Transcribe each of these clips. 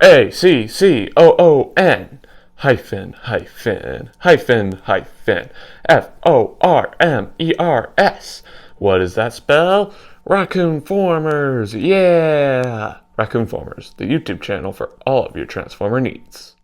Raccoon hyphen hyphen hyphen hyphen Formers. What does that spell? Raccoon-Formers, yeah! Raccoon-Formers, the YouTube channel for all of your Transformer needs.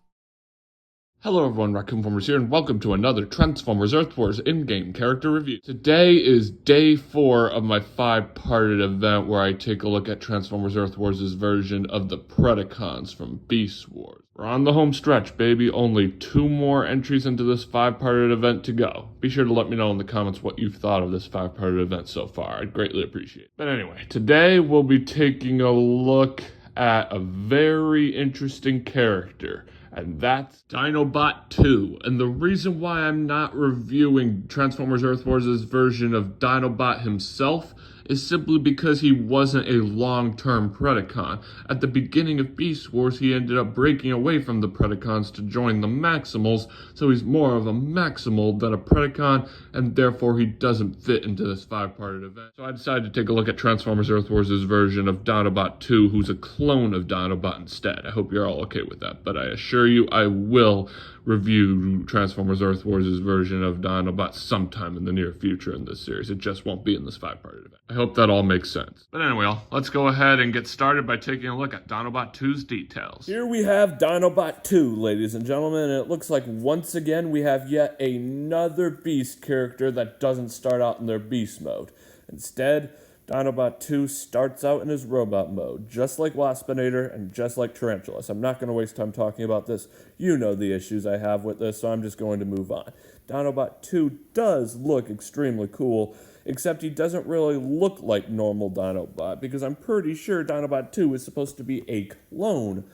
Hello everyone, Raccoon-Formers here, and welcome to another Transformers Earth Wars in-game character review. Today is day 4 of my 5-parted event where I take a look at Transformers Earth Wars' version of the Predacons from Beast Wars. We're on the home stretch, baby. Only 2 more entries into this 5-parted event to go. Be sure to let me know in the comments what you've thought of this 5-parted event so far. I'd greatly appreciate it. But anyway, today we'll be taking a look at a very interesting character, and that's Dinobot 2. And the reason why I'm not reviewing Transformers Earth Wars' version of Dinobot himself is simply because he wasn't a long-term Predacon. At the beginning of Beast Wars, he ended up breaking away from the Predacons to join the Maximals, so he's more of a Maximal than a Predacon, and therefore he doesn't fit into this 5-parted event. So I decided to take a look at Transformers Earth Wars' version of Dinobot 2, who's a clone of Dinobot instead. I hope you're all okay with that, but I assure you I will review Transformers Earth Wars' version of Dinobot sometime in the near future in this series. It just won't be in this 5-parted event. I hope that all makes sense. But anyway, let's go ahead and get started by taking a look at Dinobot 2's details. Here we have Dinobot 2, ladies and gentlemen, and it looks like once again we have yet another Beast character that doesn't start out in their Beast mode. Instead, Dinobot 2 starts out in his robot mode, just like Waspinator and just like Tarantulas. I'm not going to waste time talking about this. You know the issues I have with this, so I'm just going to move on. Dinobot 2 does look extremely cool, except he doesn't really look like normal Dinobot, because I'm pretty sure Dinobot 2 is supposed to be a clone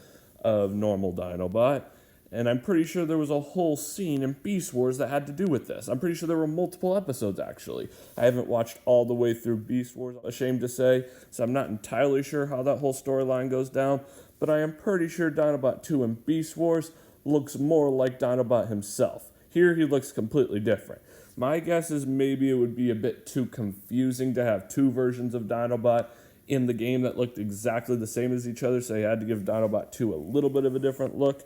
of normal Dinobot. And I'm pretty sure there was a whole scene in Beast Wars that had to do with this. I'm pretty sure there were multiple episodes, actually. I haven't watched all the way through Beast Wars, ashamed to say, so I'm not entirely sure how that whole storyline goes down. But I am pretty sure Dinobot 2 in Beast Wars looks more like Dinobot himself. Here he looks completely different. My guess is maybe it would be a bit too confusing to have 2 versions of Dinobot in the game that looked exactly the same as each other, so you had to give Dinobot 2 a little bit of a different look.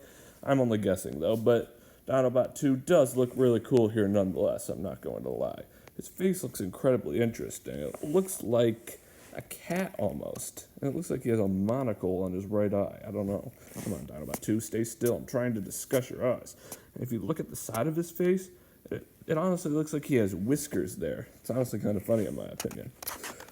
I'm only guessing, though, but Dinobot 2 does look really cool here nonetheless, I'm not going to lie. His face looks incredibly interesting. It looks like a cat almost. And it looks like he has a monocle on his right eye. I don't know. Come on, Dinobot 2, stay still. I'm trying to discuss your eyes. And if you look at the side of his face, it honestly looks like he has whiskers there. It's honestly kind of funny in my opinion.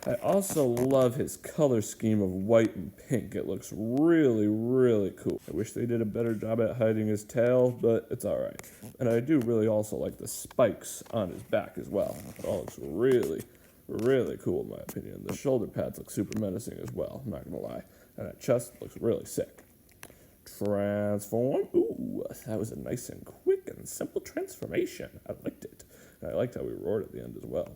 I also love his color scheme of white and pink. It looks really, really cool. I wish they did a better job at hiding his tail, but it's alright. And I do really also like the spikes on his back as well. It all looks really, really cool in my opinion. The shoulder pads look super menacing as well, I'm not gonna lie. And that chest looks really sick. Transform. Ooh, that was a nice and quick and simple transformation. I liked it. And I liked how he roared at the end as well.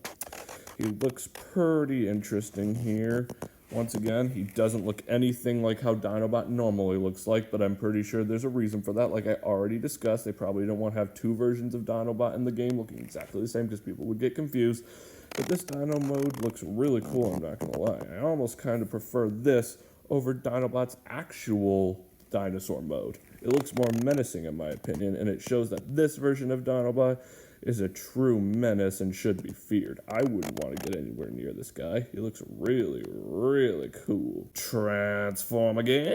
He looks pretty interesting here. Once again, he doesn't look anything like how Dinobot normally looks like, but I'm pretty sure there's a reason for that. Like I already discussed, they probably don't want to have 2 versions of Dinobot in the game looking exactly the same because people would get confused. But this Dino mode looks really cool, I'm not going to lie. I almost kind of prefer this over Dinobot's actual dinosaur mode. It looks more menacing in my opinion, and it shows that this version of Dinobot is a true menace and should be feared. I wouldn't want to get anywhere near this guy. He looks really, really cool. Transform again.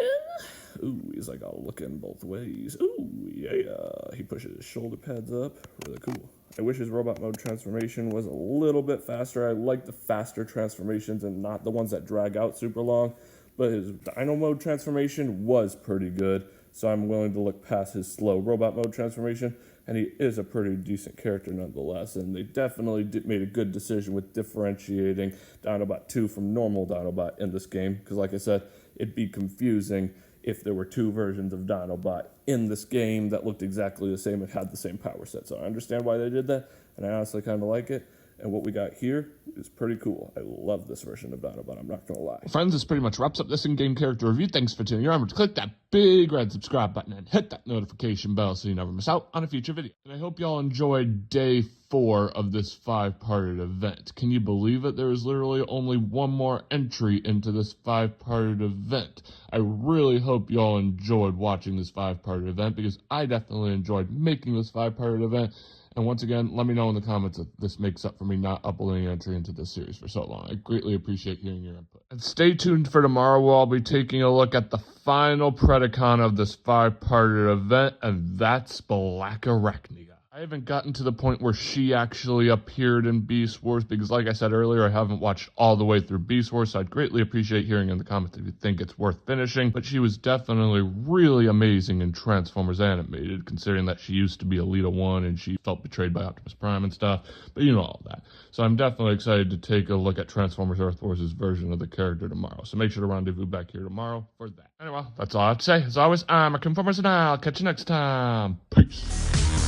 Ooh, he's like all looking both ways. Ooh, yeah. He pushes his shoulder pads up. Really cool. I wish his robot mode transformation was a little bit faster. I like the faster transformations and not the ones that drag out super long. But his Dino mode transformation was pretty good, so I'm willing to look past his slow robot mode transformation, and he is a pretty decent character nonetheless, and they definitely made a good decision with differentiating Dinobot 2 from normal Dinobot in this game, because like I said, it'd be confusing if there were 2 versions of Dinobot in this game that looked exactly the same and had the same power set, so I understand why they did that, and I honestly kind of like it. And what we got here is pretty cool. I love this version of Dinobot, I'm not going to lie. Friends, this pretty much wraps up this in-game character review. Thanks for tuning in. Remember to click that big red subscribe button and hit that notification bell so you never miss out on a future video. And I hope y'all enjoyed day 4 of this 5-parted event. Can you believe it? There is literally only one more entry into this 5-parted event. I really hope y'all enjoyed watching this 5-parted event because I definitely enjoyed making this 5-parted event. And once again, let me know in the comments if this makes up for me not uploading an entry into this series for so long. I greatly appreciate hearing your input. And stay tuned for tomorrow where I'll be taking a look at the final Predacon of this 5-parted event, and that's Black Arachnia. I haven't gotten to the point where she actually appeared in Beast Wars because, like I said earlier, I haven't watched all the way through Beast Wars, so I'd greatly appreciate hearing in the comments if you think it's worth finishing. But she was definitely really amazing in Transformers Animated, considering that she used to be Elita 1 and she felt betrayed by Optimus Prime and stuff, but you know all that. So I'm definitely excited to take a look at Transformers Earth Wars' version of the character tomorrow, so make sure to rendezvous back here tomorrow for that. Anyway, that's all I have to say. As always, I'm Raccoon-Formers, and I'll catch you next time. Peace.